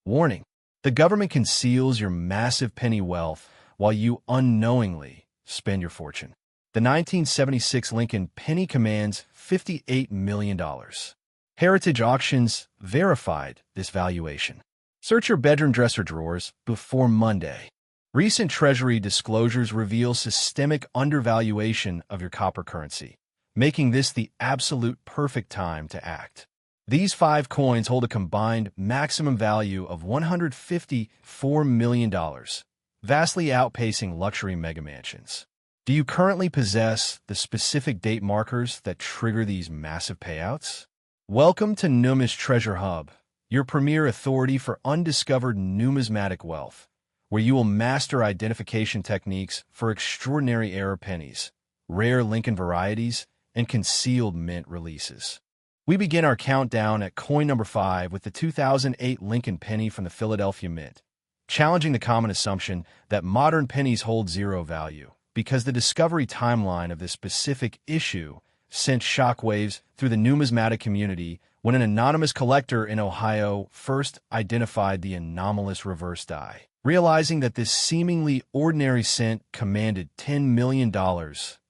Warning: the government conceals your massive penny wealth while you unknowingly spend your fortune. The 1976 Lincoln penny commands $58 million. Heritage Auctions verified this valuation. Search your bedroom dresser drawers before Monday. Recent Treasury disclosures reveal systemic undervaluation of your copper currency, making this the absolute perfect time to act. These 5 coins hold a combined maximum value of $154 million, vastly outpacing luxury megamansions. Do you currently possess the specific date markers that trigger these massive payouts? Welcome to Numis Treasure Hub, your premier authority for undiscovered numismatic wealth, where you will master identification techniques for extraordinary era pennies, rare Lincoln varieties, and concealed mint releases. We begin our countdown at coin number 5 with the 2008 Lincoln penny from the Philadelphia Mint, challenging the common assumption that modern pennies hold zero value, because the discovery timeline of this specific issue sent shockwaves through the numismatic community when an anonymous collector in Ohio first identified the anomalous reverse die. Realizing that this seemingly ordinary cent commanded $10 million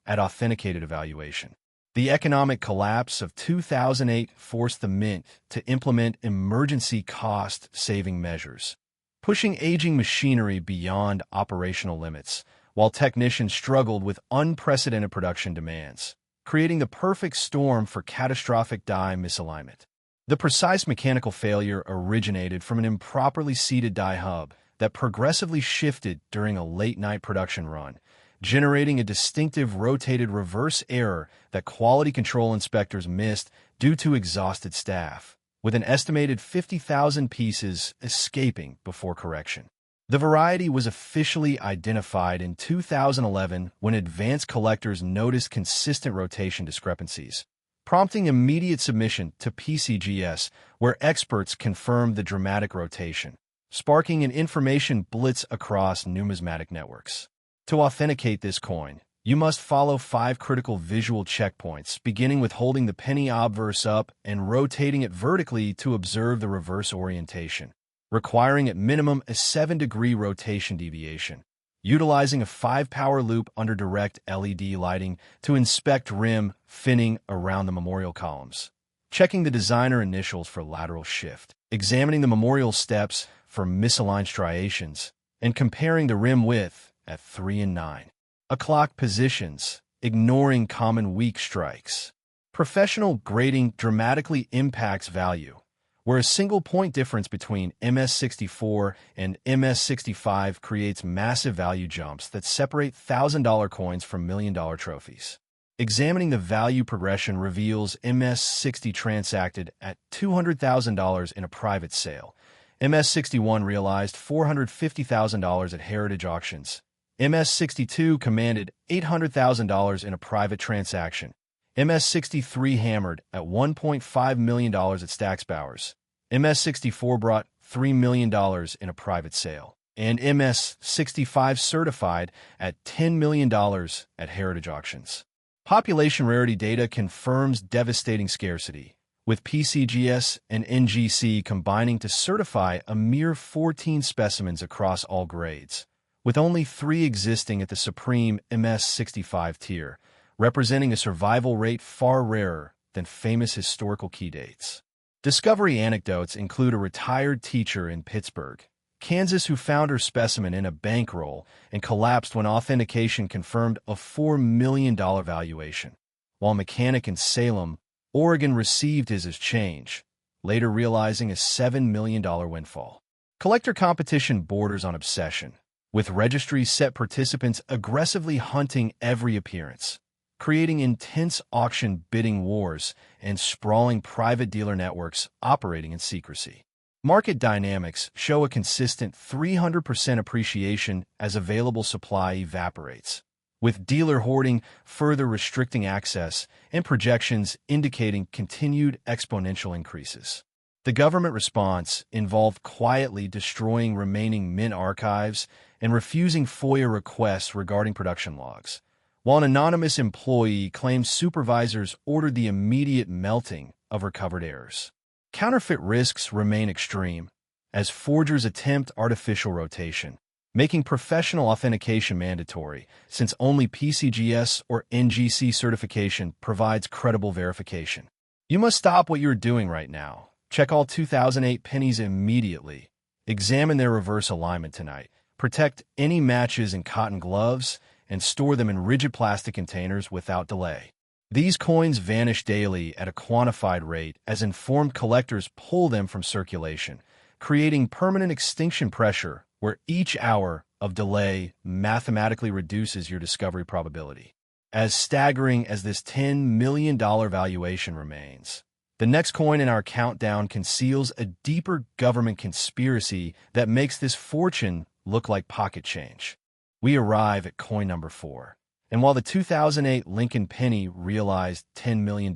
at authenticated evaluation. The economic collapse of 2008 forced the Mint to implement emergency cost-saving measures, pushing aging machinery beyond operational limits, while technicians struggled with unprecedented production demands, creating the perfect storm for catastrophic die misalignment. The precise mechanical failure originated from an improperly seated die hub that progressively shifted during a late-night production run, generating a distinctive rotated reverse error that quality control inspectors missed due to exhausted staff, with an estimated 50,000 pieces escaping before correction. The variety was officially identified in 2011 when advanced collectors noticed consistent rotation discrepancies, prompting immediate submission to PCGS, where experts confirmed the dramatic rotation, sparking an information blitz across numismatic networks. To authenticate this coin, you must follow 5 critical visual checkpoints, beginning with holding the penny obverse up and rotating it vertically to observe the reverse orientation, requiring at minimum a 7-degree rotation deviation, utilizing a 5-power loop under direct LED lighting to inspect rim finning around the memorial columns, checking the designer initials for lateral shift, examining the memorial steps for misaligned striations, and comparing the rim width at 3 and 9 o'clock positions, ignoring common weak strikes. Professional grading dramatically impacts value, where a single point difference between MS64 and MS65 creates massive value jumps that separate $1,000 coins from million-dollar trophies. Examining the value progression reveals MS60 transacted at $200,000 in a private sale. MS61 realized $450,000 at Heritage Auctions. MS62 commanded $800,000 in a private transaction. MS63 hammered at $1.5 million at Stack's Bowers. MS64 brought $3 million in a private sale. And MS65 certified at $10 million at Heritage Auctions. Population rarity data confirms devastating scarcity, with PCGS and NGC combining to certify a mere 14 specimens across all grades, with only 3 existing at the supreme MS65 tier, representing a survival rate far rarer than famous historical key dates. Discovery anecdotes include a retired teacher in Pittsburgh, Kansas, who found her specimen in a bankroll and collapsed when authentication confirmed a $4 million valuation, while a mechanic in Salem, Oregon received his as change, later realizing a $7 million windfall. Collector competition borders on obsession, with registry set participants aggressively hunting every appearance, creating intense auction bidding wars and sprawling private dealer networks operating in secrecy. Market dynamics show a consistent 300% appreciation as available supply evaporates, with dealer hoarding further restricting access and projections indicating continued exponential increases. The government response involved quietly destroying remaining mint archives and refusing FOIA requests regarding production logs, while an anonymous employee claimed supervisors ordered the immediate melting of recovered errors. Counterfeit risks remain extreme, as forgers attempt artificial rotation, making professional authentication mandatory, since only PCGS or NGC certification provides credible verification. You must stop what you're doing right now. Check all 2008 pennies immediately. Examine their reverse alignment tonight. Protect any matches in cotton gloves and store them in rigid plastic containers without delay. These coins vanish daily at a quantified rate as informed collectors pull them from circulation, creating permanent extinction pressure where each hour of delay mathematically reduces your discovery probability. As staggering as this $10 million valuation remains, the next coin in our countdown conceals a deeper government conspiracy that makes this fortune look like pocket change. We arrive at coin number 4. And while the 2008 Lincoln penny realized $10 million,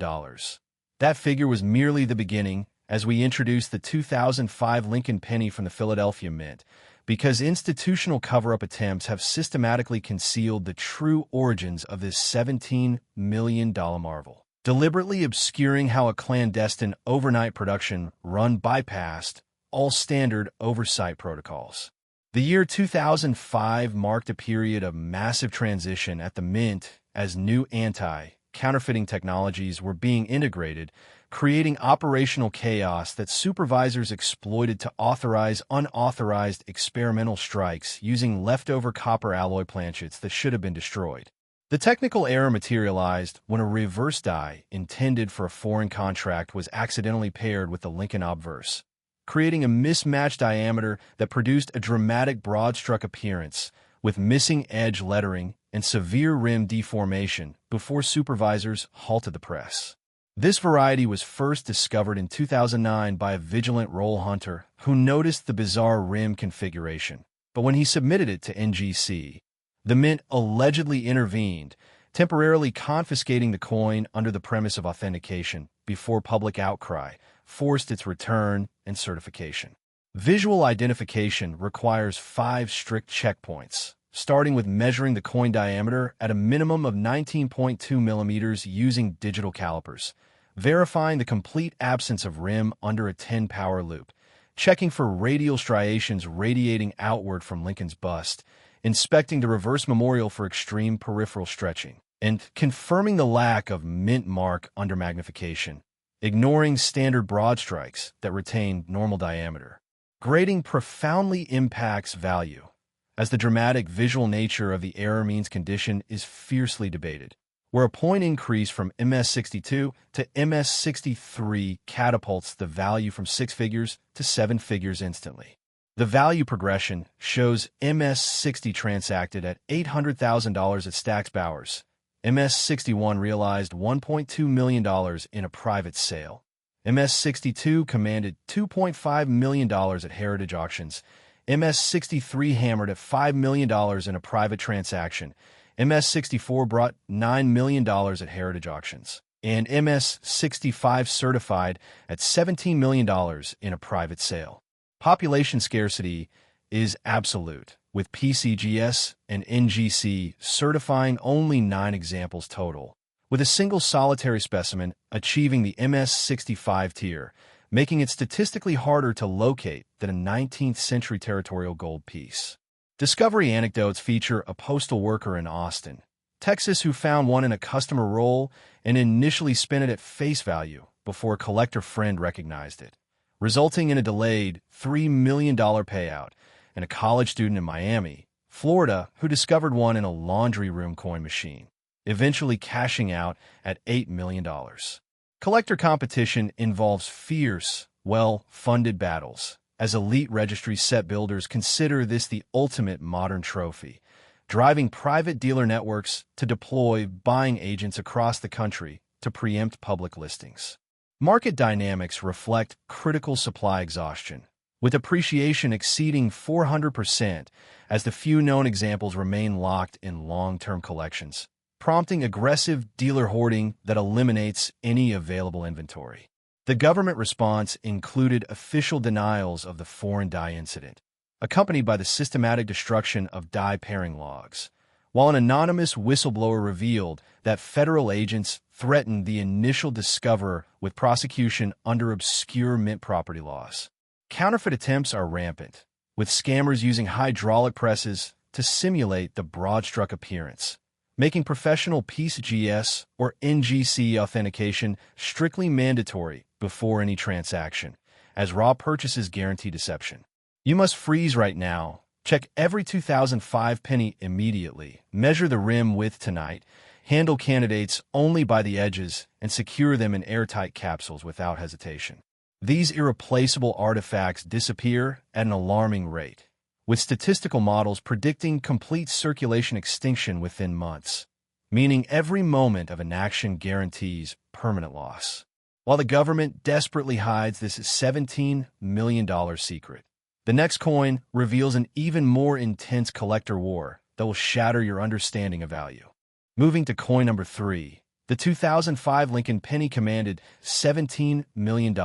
that figure was merely the beginning as we introduced the 2005 Lincoln penny from the Philadelphia Mint, because institutional cover-up attempts have systematically concealed the true origins of this $17 million marvel, deliberately obscuring how a clandestine overnight production run bypassed all standard oversight protocols. The year 2005 marked a period of massive transition at the Mint as new anti-counterfeiting technologies were being integrated, creating operational chaos that supervisors exploited to authorize unauthorized experimental strikes using leftover copper alloy planchets that should have been destroyed. The technical error materialized when a reverse die intended for a foreign contract was accidentally paired with the Lincoln obverse, creating a mismatched diameter that produced a dramatic broad-struck appearance with missing edge lettering and severe rim deformation before supervisors halted the press. This variety was first discovered in 2009 by a vigilant roll hunter who noticed the bizarre rim configuration, but when he submitted it to NGC, the Mint allegedly intervened, temporarily confiscating the coin under the premise of authentication before public outcry forced its return and certification. Visual identification requires 5 strict checkpoints, starting with measuring the coin diameter at a minimum of 19.2 millimeters using digital calipers, verifying the complete absence of rim under a 10-power loop, checking for radial striations radiating outward from Lincoln's bust, inspecting the reverse memorial for extreme peripheral stretching, and confirming the lack of mint mark under magnification, ignoring standard broad strikes that retain normal diameter. Grading profoundly impacts value, as the dramatic visual nature of the error means condition is fiercely debated, where a point increase from MS62 to MS63 catapults the value from 6 figures to 7 figures instantly. The value progression shows MS60 transacted at $800,000 at Stack's Bowers. MS61 realized $1.2 million in a private sale. MS62 commanded $2.5 million at Heritage Auctions. MS63 hammered at $5 million in a private transaction. MS64 brought $9 million at Heritage Auctions. And MS65 certified at $17 million in a private sale. Population scarcity is absolute, with PCGS and NGC certifying only 9 examples total, with a single solitary specimen achieving the MS65 tier, making it statistically harder to locate than a 19th century territorial gold piece. Discovery anecdotes feature a postal worker in Austin, Texas who found one in a customer roll and initially spent it at face value before a collector friend recognized it, resulting in a delayed $3 million payout, and a college student in Miami, Florida, who discovered one in a laundry room coin machine, eventually cashing out at $8 million. Collector competition involves fierce, well-funded battles, as elite registry set builders consider this the ultimate modern trophy, driving private dealer networks to deploy buying agents across the country to preempt public listings. Market dynamics reflect critical supply exhaustion, with appreciation exceeding 400% as the few known examples remain locked in long-term collections, prompting aggressive dealer hoarding that eliminates any available inventory. The government response included official denials of the foreign die incident, accompanied by the systematic destruction of die pairing logs, while an anonymous whistleblower revealed that federal agents threatened the initial discoverer with prosecution under obscure mint property laws. Counterfeit attempts are rampant, with scammers using hydraulic presses to simulate the broad-stroke appearance, making professional PCGS or NGC authentication strictly mandatory before any transaction, as raw purchases guarantee deception. You must freeze right now. Check every 2005 penny immediately. Measure the rim width tonight. Handle candidates only by the edges and secure them in airtight capsules without hesitation. These irreplaceable artifacts disappear at an alarming rate, with statistical models predicting complete circulation extinction within months, meaning every moment of inaction guarantees permanent loss. While the government desperately hides this $17 million secret, the next coin reveals an even more intense collector war that will shatter your understanding of value. Moving to coin number 3, the 2005 Lincoln penny commanded $17 million.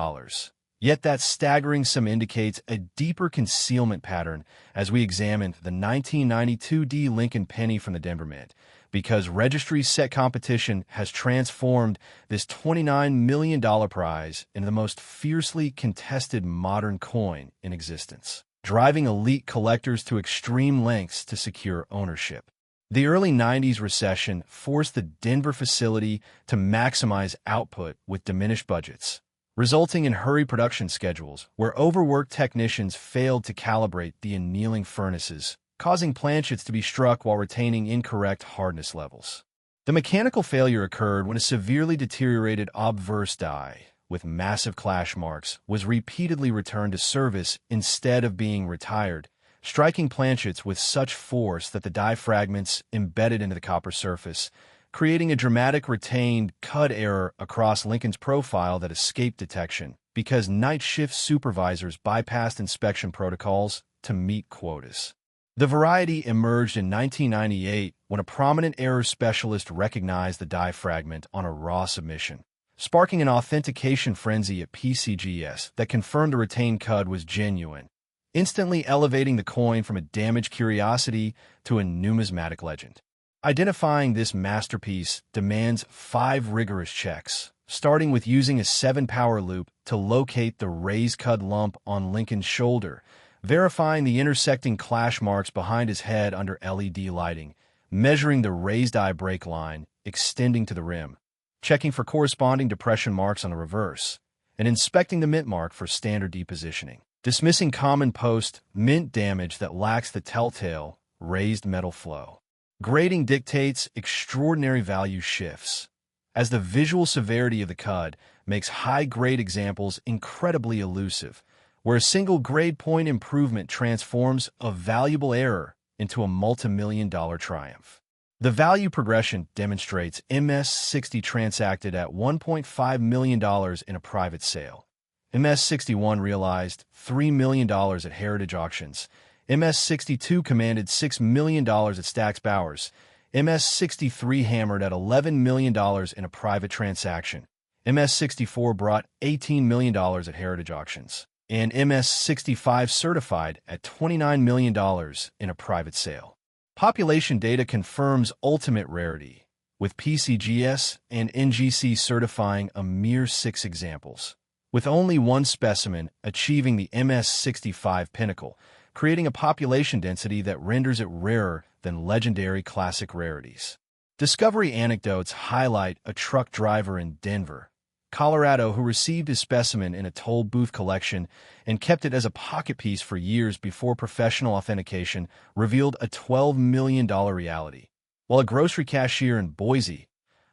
Yet that staggering sum indicates a deeper concealment pattern as we examine the 1992 D Lincoln penny from the Denver Mint, because registry set competition has transformed this $29 million prize into the most fiercely contested modern coin in existence, driving elite collectors to extreme lengths to secure ownership. The early 90s recession forced the Denver facility to maximize output with diminished budgets, resulting in hurried production schedules where overworked technicians failed to calibrate the annealing furnaces, causing planchets to be struck while retaining incorrect hardness levels. The mechanical failure occurred when a severely deteriorated obverse die, with massive clash marks, was repeatedly returned to service instead of being retired, striking planchets with such force that the die fragments embedded into the copper surface, creating a dramatic retained cud error across Lincoln's profile that escaped detection because night shift supervisors bypassed inspection protocols to meet quotas. The variety emerged in 1998 when a prominent error specialist recognized the die fragment on a raw submission, sparking an authentication frenzy at PCGS that confirmed the retained cud was genuine, instantly elevating the coin from a damaged curiosity to a numismatic legend. Identifying this masterpiece demands 5 rigorous checks, starting with using a 7-power loop to locate the raised cud lump on Lincoln's shoulder, verifying the intersecting clash marks behind his head under LED lighting, measuring the raised eye break line extending to the rim, checking for corresponding depression marks on the reverse, and inspecting the mint mark for standard depositioning, dismissing common post-mint damage that lacks the telltale raised metal flow. Grading dictates extraordinary value shifts, as the visual severity of the cud makes high-grade examples incredibly elusive, where a single grade point improvement transforms a valuable error into a multi-million-dollar triumph. The value progression demonstrates MS-60 transacted at $1.5 million in a private sale. MS-61 realized $3 million at heritage auctions. MS-62 commanded $6 million at Stack's Bowers. MS-63 hammered at $11 million in a private transaction. MS-64 brought $18 million at heritage auctions, and MS-65 certified at $29 million in a private sale. Population data confirms ultimate rarity, with PCGS and NGC certifying a mere 6 examples, with only one specimen achieving the MS-65 pinnacle, creating a population density that renders it rarer than legendary classic rarities. Discovery anecdotes highlight a truck driver in Denver, Colorado, who received his specimen in a toll booth collection and kept it as a pocket piece for years before professional authentication revealed a $12 million reality, while a grocery cashier in Boise,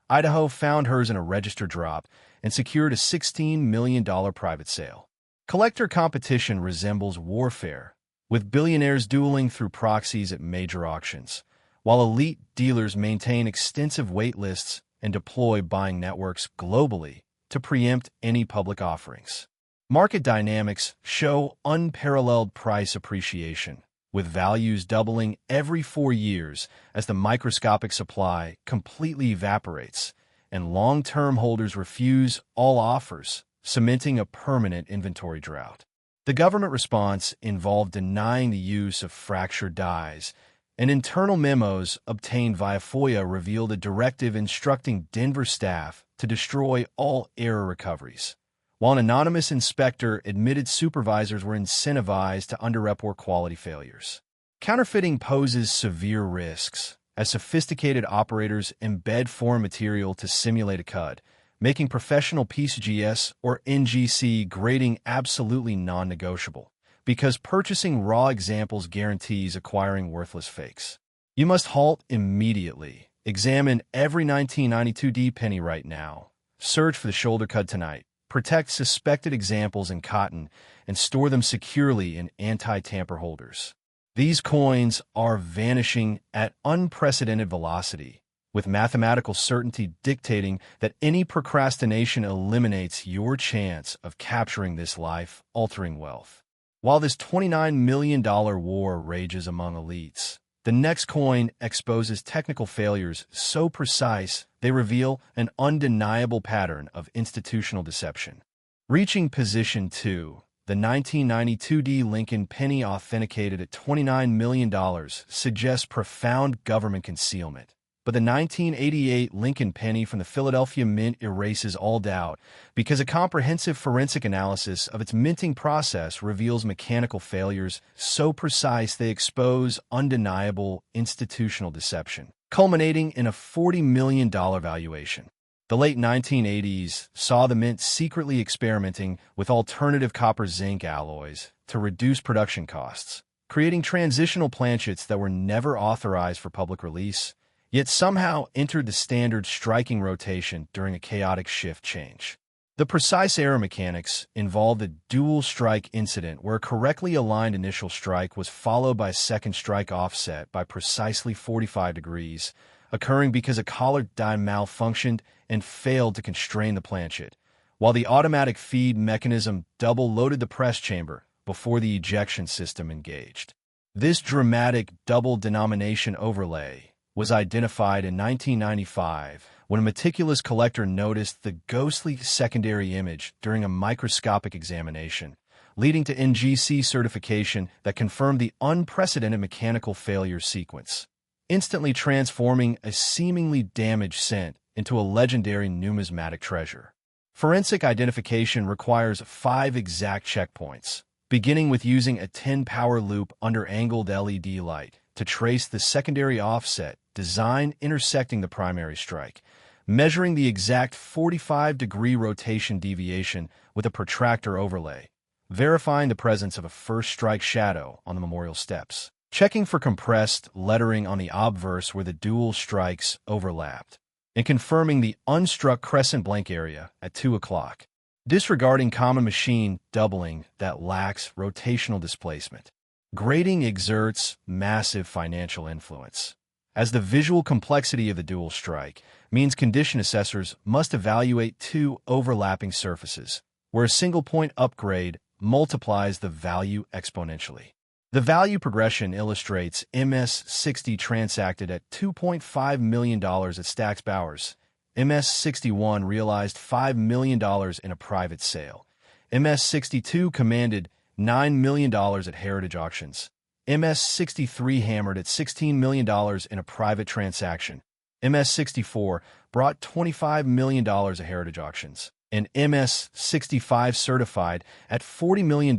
Idaho, found hers in a register drop and secured a $16 million private sale. Collector competition resembles warfare, with billionaires dueling through proxies at major auctions, while elite dealers maintain extensive wait lists and deploy buying networks globally to preempt any public offerings. Market dynamics show unparalleled price appreciation, with values doubling every 4 years as the microscopic supply completely evaporates and long-term holders refuse all offers, cementing a permanent inventory drought. The government response involved denying the use of fractured dies, and internal memos obtained via FOIA revealed a directive instructing Denver staff to destroy all error recoveries, while an anonymous inspector admitted supervisors were incentivized to underreport quality failures. Counterfeiting poses severe risks, as sophisticated operators embed foreign material to simulate a CUD, making professional PCGS or NGC grading absolutely non-negotiable, because purchasing raw examples guarantees acquiring worthless fakes. You must halt immediately. Examine every 1992D penny right now. Search for the shoulder CUD tonight. Protect suspected examples in cotton and store them securely in anti-tamper holders. These coins are vanishing at unprecedented velocity, with mathematical certainty dictating that any procrastination eliminates your chance of capturing this life-altering wealth. While this $29 million war rages among elites, the next coin exposes technical failures so precise they reveal an undeniable pattern of institutional deception. Reaching position 2, the 1992D Lincoln penny authenticated at $29 million suggests profound government concealment. But the 1988 Lincoln penny from the Philadelphia Mint erases all doubt because a comprehensive forensic analysis of its minting process reveals mechanical failures so precise they expose undeniable institutional deception, culminating in a $40 million valuation. The late 1980s saw the Mint secretly experimenting with alternative copper-zinc alloys to reduce production costs, creating transitional planchets that were never authorized for public release, yet somehow entered the standard striking rotation during a chaotic shift change. The precise error mechanics involved a dual strike incident where a correctly aligned initial strike was followed by a second strike offset by precisely 45 degrees, occurring because a collar die malfunctioned and failed to constrain the planchet, while the automatic feed mechanism double-loaded the press chamber before the ejection system engaged. This dramatic double-denomination overlay was identified in 1995 when a meticulous collector noticed the ghostly secondary image during a microscopic examination, leading to NGC certification that confirmed the unprecedented mechanical failure sequence, instantly transforming a seemingly damaged cent into a legendary numismatic treasure. Forensic identification requires 5 exact checkpoints, beginning with using a 10-power loop under angled LED light to trace the secondary offset design intersecting the primary strike, measuring the exact 45-degree rotation deviation with a protractor overlay, verifying the presence of a first strike shadow on the memorial steps, checking for compressed lettering on the obverse where the dual strikes overlapped, and confirming the unstruck crescent blank area at 2 o'clock, disregarding common machine doubling that lacks rotational displacement. Grading exerts massive financial influence, as the visual complexity of the dual strike means condition assessors must evaluate 2 overlapping surfaces, where a single-point upgrade multiplies the value exponentially. The value progression illustrates MS-60 transacted at $2.5 million at Stack's Bowers. MS-61 realized $5 million in a private sale. MS-62 commanded $9 million at Heritage Auctions. MS-63 hammered at $16 million in a private transaction. MS-64 brought $25 million at Heritage Auctions, and MS-65 certified at $40 million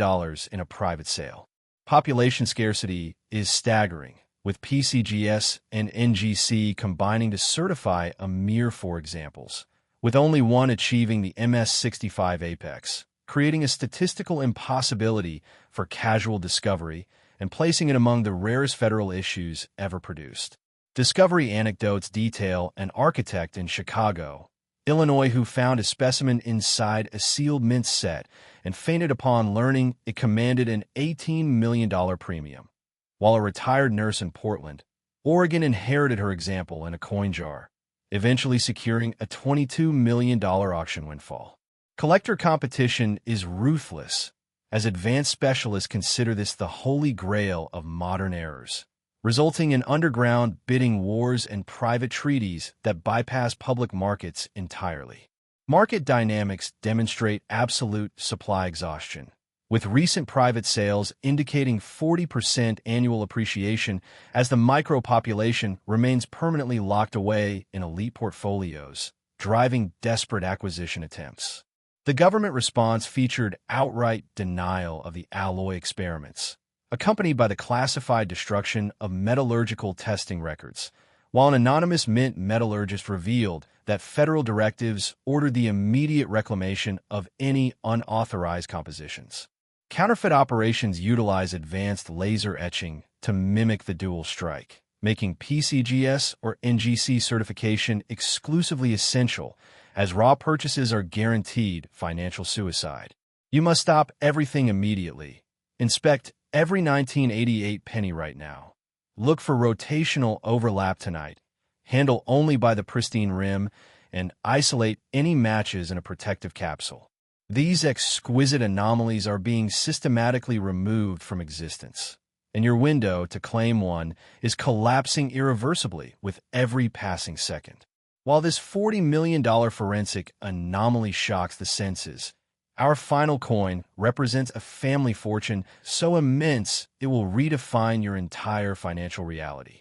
in a private sale. Population scarcity is staggering, with PCGS and NGC combining to certify a mere 4 examples, with only one achieving the MS-65 apex, creating a statistical impossibility for casual discovery and placing it among the rarest federal issues ever produced. Discovery anecdotes detail an architect in Chicago, Illinois who found a specimen inside a sealed mint set and fainted upon learning it commanded an $18 million premium, while a retired nurse in Portland, Oregon inherited her example in a coin jar, eventually securing a $22 million auction windfall. Collector competition is ruthless, as advanced specialists consider this the holy grail of modern errors, resulting in underground bidding wars and private treaties that bypass public markets entirely. Market dynamics demonstrate absolute supply exhaustion, with recent private sales indicating 40% annual appreciation as the micro-population remains permanently locked away in elite portfolios, driving desperate acquisition attempts. The government response featured outright denial of the alloy experiments, accompanied by the classified destruction of metallurgical testing records, while an anonymous mint metallurgist revealed that federal directives ordered the immediate reclamation of any unauthorized compositions. Counterfeit operations utilize advanced laser etching to mimic the dual strike, making PCGS or NGC certification exclusively essential, as raw purchases are guaranteed financial suicide. You must stop everything immediately. Inspect every 1988 penny right now. Look for rotational overlap tonight. Handle only by the pristine rim, and isolate any matches in a protective capsule. These exquisite anomalies are being systematically removed from existence, and your window to claim one is collapsing irreversibly with every passing second. While this $40 million forensic anomaly shocks the senses, our final coin represents a family fortune so immense it will redefine your entire financial reality.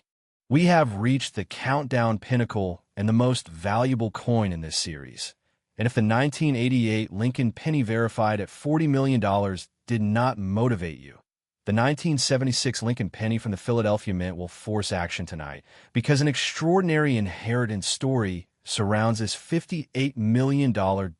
We have reached the countdown pinnacle and the most valuable coin in this series. And if the 1988 Lincoln penny verified at $40 million did not motivate you, the 1976 Lincoln penny from the Philadelphia Mint will force action tonight, because an extraordinary inheritance story surrounds this $58 million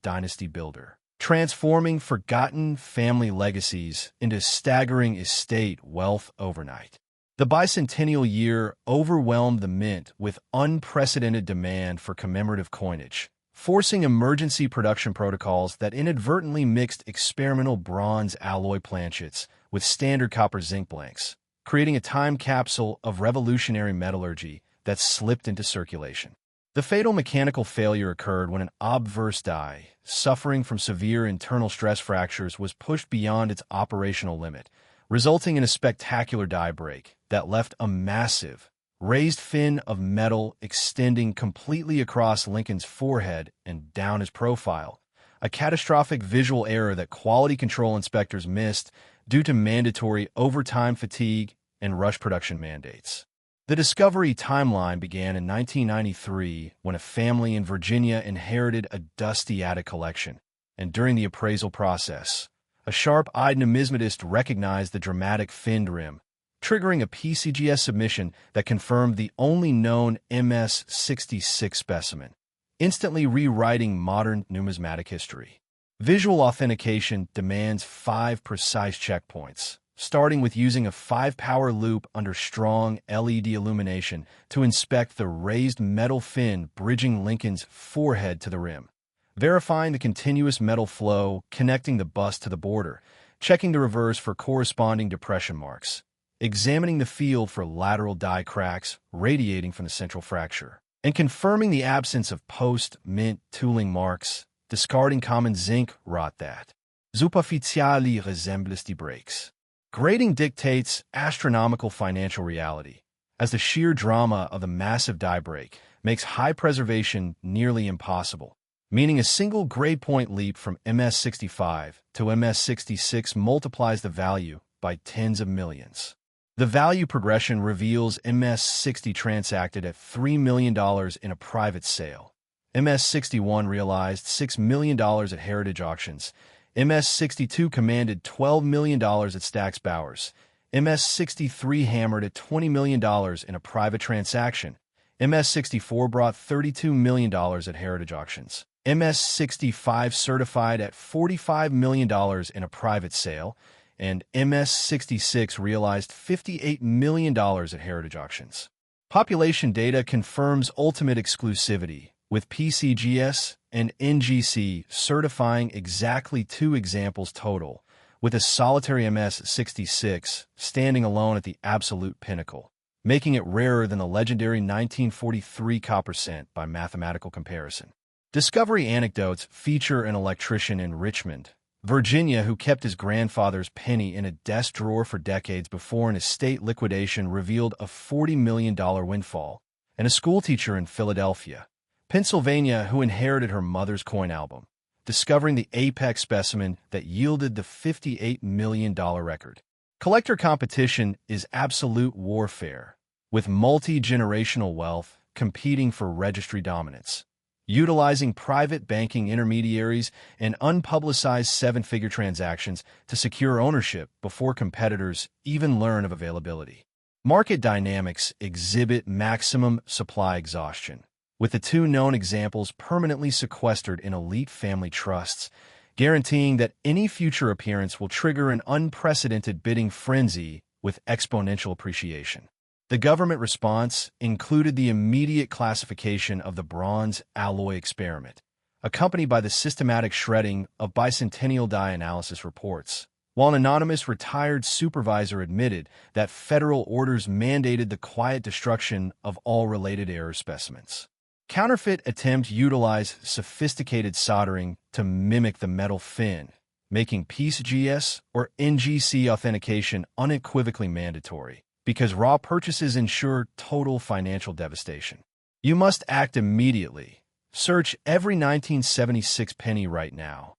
dynasty builder, transforming forgotten family legacies into staggering estate wealth overnight. The bicentennial year overwhelmed the mint with unprecedented demand for commemorative coinage, forcing emergency production protocols that inadvertently mixed experimental bronze alloy planchets with standard copper zinc blanks, creating a time capsule of revolutionary metallurgy that slipped into circulation. The fatal mechanical failure occurred when an obverse die, suffering from severe internal stress fractures, was pushed beyond its operational limit, resulting in a spectacular die break that left a massive, raised fin of metal extending completely across Lincoln's forehead and down his profile, a catastrophic visual error that quality control inspectors missed due to mandatory overtime fatigue and rush production mandates. The discovery timeline began in 1993 when a family in Virginia inherited a dusty attic collection, and during the appraisal process, a sharp-eyed numismatist recognized the dramatic finned rim, triggering a PCGS submission that confirmed the only known MS-66 specimen, instantly rewriting modern numismatic history. Visual authentication demands 5 precise checkpoints, starting with using a 5-power loop under strong LED illumination to inspect the raised metal fin bridging Lincoln's forehead to the rim, verifying the continuous metal flow connecting the bust to the border, checking the reverse for corresponding depression marks, examining the field for lateral die cracks radiating from the central fracture, and confirming the absence of post-mint tooling marks, discarding common zinc rot that superficially resembles die breaks. Grading dictates astronomical financial reality, as the sheer drama of the massive die break makes high preservation nearly impossible, meaning a single grade point leap from MS-65 to MS-66 multiplies the value by tens of millions. The value progression reveals MS-60 transacted at $3 million in a private sale. MS-61 realized $6 million at heritage auctions. MS-62 commanded $12 million at Stax Bowers. MS-63 hammered at $20 million in a private transaction. MS-64 brought $32 million at heritage auctions. MS-65 certified at $45 million in a private sale, and MS-66 realized $58 million at heritage auctions. Population data confirms ultimate exclusivity, with PCGS and NGC certifying exactly 2 examples total, with a solitary MS-66 standing alone at the absolute pinnacle, making it rarer than the legendary 1943 copper cent by mathematical comparison. Discovery anecdotes feature an electrician in Richmond, Virginia, who kept his grandfather's penny in a desk drawer for decades before an estate liquidation revealed a $40 million windfall, and a schoolteacher in Philadelphia, Pennsylvania, who inherited her mother's coin album, discovering the apex specimen that yielded the $58 million record. Collector competition is absolute warfare, with multi-generational wealth competing for registry dominance. utilizing private banking intermediaries and unpublicized seven-figure transactions to secure ownership before competitors even learn of availability. Market dynamics exhibit maximum supply exhaustion, with the two known examples permanently sequestered in elite family trusts, guaranteeing that any future appearance will trigger an unprecedented bidding frenzy with exponential appreciation. The government response included the immediate classification of the bronze alloy experiment, accompanied by the systematic shredding of bicentennial die analysis reports, while an anonymous retired supervisor admitted that federal orders mandated the quiet destruction of all related error specimens. Counterfeit attempts utilize sophisticated soldering to mimic the metal fin, making PCGS or NGC authentication unequivocally mandatory, because raw purchases ensure total financial devastation. You must act immediately. Search every 1976 penny right now.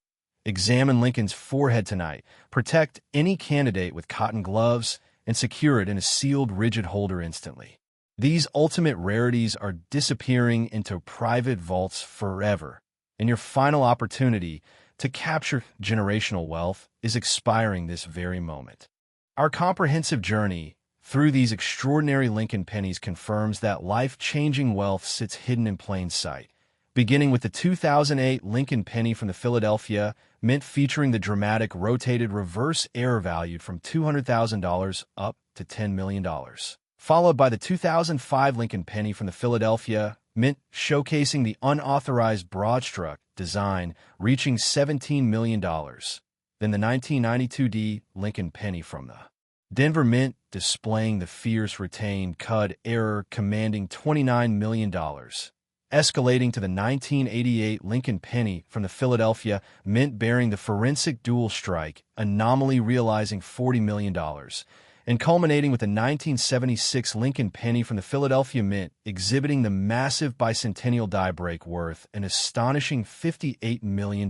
Examine Lincoln's forehead tonight. Protect any candidate with cotton gloves and secure it in a sealed, rigid holder instantly. These ultimate rarities are disappearing into private vaults forever, and your final opportunity to capture generational wealth is expiring this very moment. Our comprehensive journey through these extraordinary Lincoln pennies confirms that life-changing wealth sits hidden in plain sight, beginning with the 2008 Lincoln penny from the Philadelphia Mint featuring the dramatic rotated reverse error valued from $200,000 up to $10 million, followed by the 2005 Lincoln penny from the Philadelphia Mint showcasing the unauthorized broad-stroke design reaching $17 million, then the 1992 Lincoln penny from the Denver Mint displaying the fierce retained CUD error commanding $29 million, escalating to the 1988 Lincoln penny from the Philadelphia Mint bearing the forensic dual strike anomaly realizing $40 million, and culminating with the 1976 Lincoln penny from the Philadelphia Mint exhibiting the massive bicentennial die break worth an astonishing $58 million.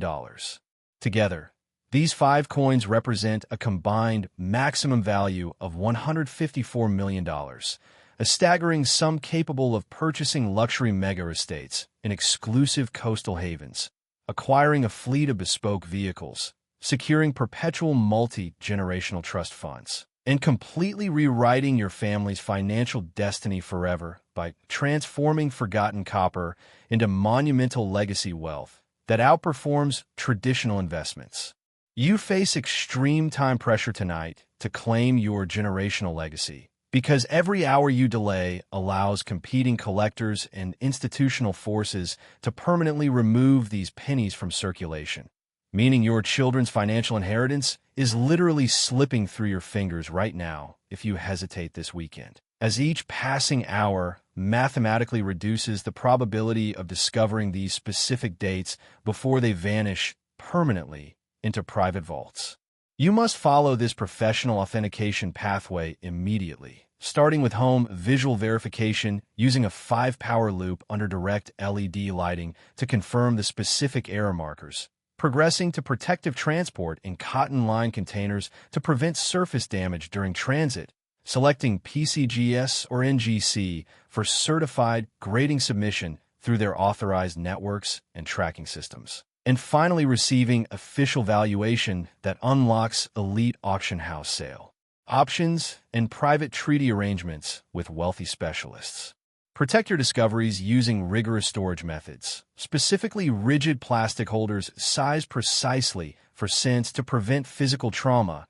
Together, these five coins represent a combined maximum value of $154 million, a staggering sum capable of purchasing luxury mega estates in exclusive coastal havens, acquiring a fleet of bespoke vehicles, securing perpetual multi-generational trust funds, and completely rewriting your family's financial destiny forever by transforming forgotten copper into monumental legacy wealth that outperforms traditional investments. You face extreme time pressure tonight to claim your generational legacy, because every hour you delay allows competing collectors and institutional forces to permanently remove these pennies from circulation, meaning your children's financial inheritance is literally slipping through your fingers right now if you hesitate this weekend, as each passing hour mathematically reduces the probability of discovering these specific dates before they vanish permanently into private vaults. You must follow this professional authentication pathway immediately, starting with home visual verification using a 5-power loop under direct LED lighting to confirm the specific error markers, progressing to protective transport in cotton-lined containers to prevent surface damage during transit, selecting PCGS or NGC for certified grading submission through their authorized networks and tracking systems, and finally receiving official valuation that unlocks elite auction house sale options and private treaty arrangements with wealthy specialists. Protect your discoveries using rigorous storage methods, specifically rigid plastic holders sized precisely for scents to prevent physical trauma,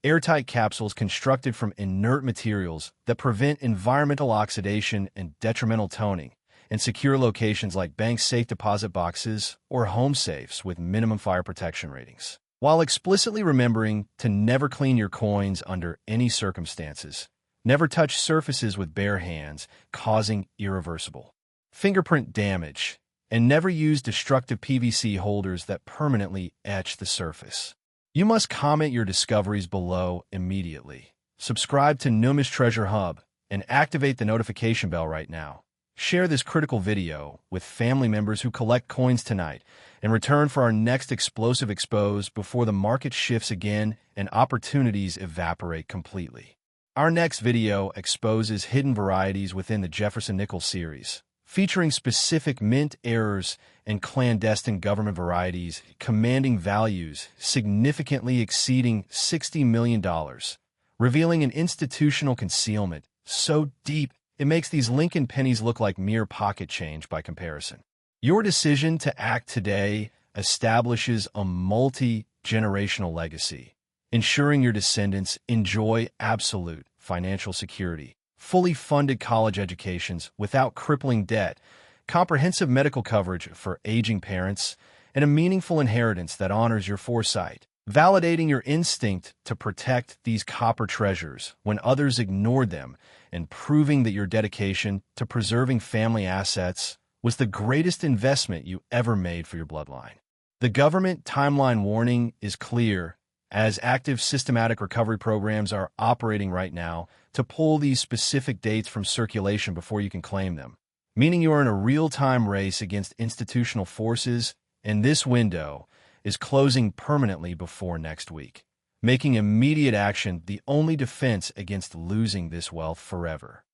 airtight capsules constructed from inert materials that prevent environmental oxidation and detrimental toning, and secure locations like bank safe deposit boxes or home safes with minimum fire protection ratings, while explicitly remembering to never clean your coins under any circumstances. Never touch surfaces with bare hands, causing irreversible fingerprint damage, and never use destructive PVC holders that permanently etch the surface. You must comment your discoveries below immediately. Subscribe to Numis Treasure Hub and activate the notification bell right now. Share this critical video with family members who collect coins tonight and return for our next explosive expose before the market shifts again and opportunities evaporate completely. Our next video exposes hidden varieties within the Jefferson Nickel series, featuring specific mint errors and clandestine government varieties commanding values significantly exceeding $60 million, revealing an institutional concealment so deep it makes these Lincoln pennies look like mere pocket change by comparison. Your decision to act today establishes a multi-generational legacy, ensuring your descendants enjoy absolute financial security, fully funded college educations without crippling debt, comprehensive medical coverage for aging parents, and a meaningful inheritance that honors your foresight, validating your instinct to protect these copper treasures when others ignored them, and proving that your dedication to preserving family assets was the greatest investment you ever made for your bloodline. The government timeline warning is clear, as active systematic recovery programs are operating right now to pull these specific dates from circulation before you can claim them, meaning you are in a real-time race against institutional forces, and this window is closing permanently before next week, making immediate action the only defense against losing this wealth forever.